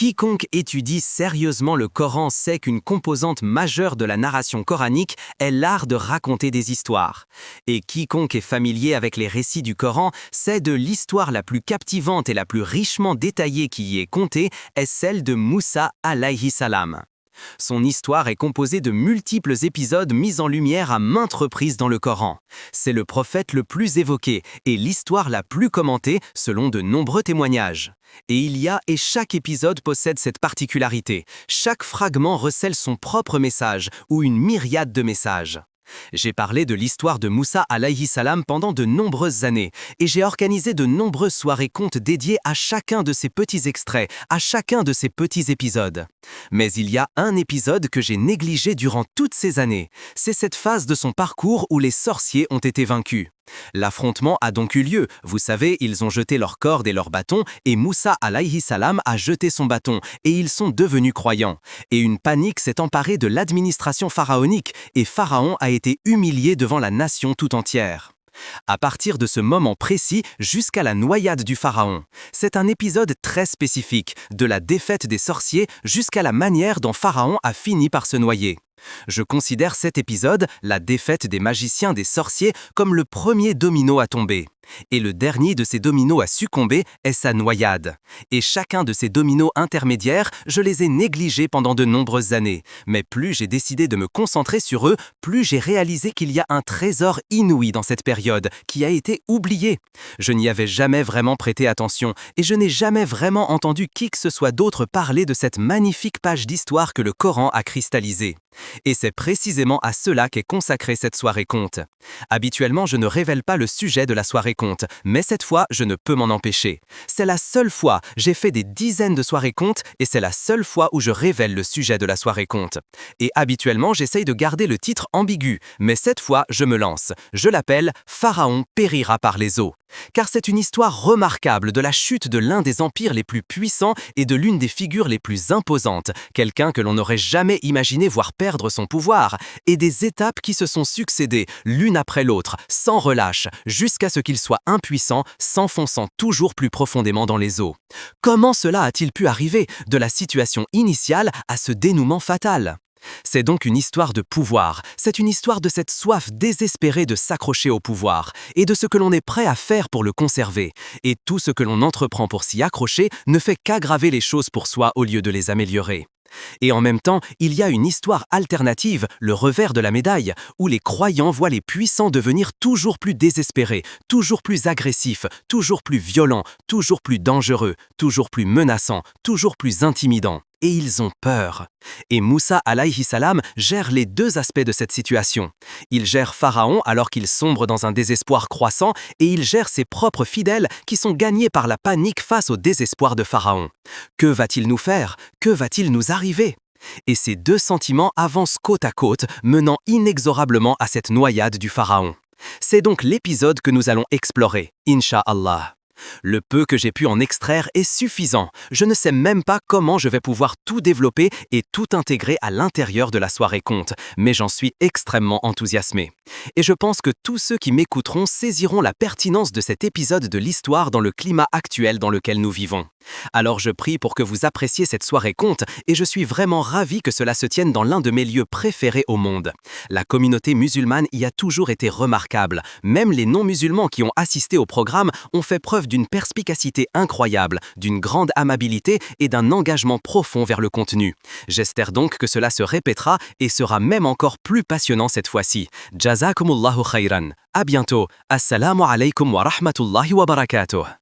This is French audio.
Quiconque étudie sérieusement le Coran sait qu'une composante majeure de la narration coranique est l'art de raconter des histoires. Et quiconque est familier avec les récits du Coran sait de l'histoire la plus captivante et la plus richement détaillée qui y est contée est celle de Moussa alayhi salam. Son histoire est composée de multiples épisodes mis en lumière à maintes reprises dans le Coran. C'est le prophète le plus évoqué et l'histoire la plus commentée selon de nombreux témoignages. Et chaque épisode possède cette particularité. Chaque fragment recèle son propre message ou une myriade de messages. J'ai parlé de l'histoire de Moussa alayhi salam pendant de nombreuses années et j'ai organisé de nombreuses soirées contes dédiées à chacun de ces petits extraits, à chacun de ces petits épisodes. Mais il y a un épisode que j'ai négligé durant toutes ces années. C'est cette phase de son parcours où les sorciers ont été vaincus. L'affrontement a donc eu lieu. Vous savez, ils ont jeté leurs cordes et leurs bâtons et Moussa alayhi salam a jeté son bâton et ils sont devenus croyants. Et une panique s'est emparée de l'administration pharaonique et Pharaon a été humilié devant la nation tout entière. À partir de ce moment précis jusqu'à la noyade du pharaon. C'est un épisode très spécifique, de la défaite des sorciers jusqu'à la manière dont Pharaon a fini par se noyer. Je considère cet épisode, la défaite des magiciens des sorciers, comme le premier domino à tomber. Et le dernier de ces dominos à succomber est sa noyade. Et chacun de ces dominos intermédiaires, je les ai négligés pendant de nombreuses années. Mais plus j'ai décidé de me concentrer sur eux, plus j'ai réalisé qu'il y a un trésor inouï dans cette période, qui a été oublié. Je n'y avais jamais vraiment prêté attention, et je n'ai jamais vraiment entendu qui que ce soit d'autre parler de cette magnifique page d'histoire que le Coran a cristallisée. Et c'est précisément à cela qu'est consacrée cette soirée conte. Habituellement, je ne révèle pas le sujet de la soirée conte, mais cette fois, je ne peux m'en empêcher. C'est la seule fois, j'ai fait des dizaines de soirées contes et c'est la seule fois où je révèle le sujet de la soirée conte. Et habituellement, j'essaye de garder le titre ambigu, mais cette fois, je me lance. Je l'appelle « Pharaon périra par les eaux ». Car c'est une histoire remarquable de la chute de l'un des empires les plus puissants et de l'une des figures les plus imposantes, quelqu'un que l'on n'aurait jamais imaginé voir perdre son pouvoir, et des étapes qui se sont succédées l'une après l'autre, sans relâche, jusqu'à ce qu'il soit impuissant, s'enfonçant toujours plus profondément dans les eaux. Comment cela a-t-il pu arriver, de la situation initiale à ce dénouement fatal ? C'est donc une histoire de pouvoir, c'est une histoire de cette soif désespérée de s'accrocher au pouvoir, et de ce que l'on est prêt à faire pour le conserver. Et tout ce que l'on entreprend pour s'y accrocher ne fait qu'aggraver les choses pour soi au lieu de les améliorer. Et en même temps, il y a une histoire alternative, le revers de la médaille, où les croyants voient les puissants devenir toujours plus désespérés, toujours plus agressifs, toujours plus violents, toujours plus dangereux, toujours plus menaçants, toujours plus intimidants. Et ils ont peur. Et Moussa alayhi salam gère les deux aspects de cette situation. Il gère Pharaon alors qu'il sombre dans un désespoir croissant et il gère ses propres fidèles qui sont gagnés par la panique face au désespoir de Pharaon. Que va-t-il nous faire? Que va-t-il nous arriver? Et ces deux sentiments avancent côte à côte, menant inexorablement à cette noyade du Pharaon. C'est donc l'épisode que nous allons explorer, Inch'Allah. Le peu que j'ai pu en extraire est suffisant. Je ne sais même pas comment je vais pouvoir tout développer et tout intégrer à l'intérieur de la soirée conte, mais j'en suis extrêmement enthousiasmé. Et je pense que tous ceux qui m'écouteront saisiront la pertinence de cet épisode de l'histoire dans le climat actuel dans lequel nous vivons. Alors je prie pour que vous appréciez cette soirée conte et je suis vraiment ravi que cela se tienne dans l'un de mes lieux préférés au monde. La communauté musulmane y a toujours été remarquable. Même les non-musulmans qui ont assisté au programme ont fait preuve d'une perspicacité incroyable, d'une grande amabilité et d'un engagement profond vers le contenu. J'espère donc que cela se répétera et sera même encore plus passionnant cette fois-ci. Jazakumullahu khairan. À bientôt. Assalamu alaikum wa rahmatullahi wa barakatuh.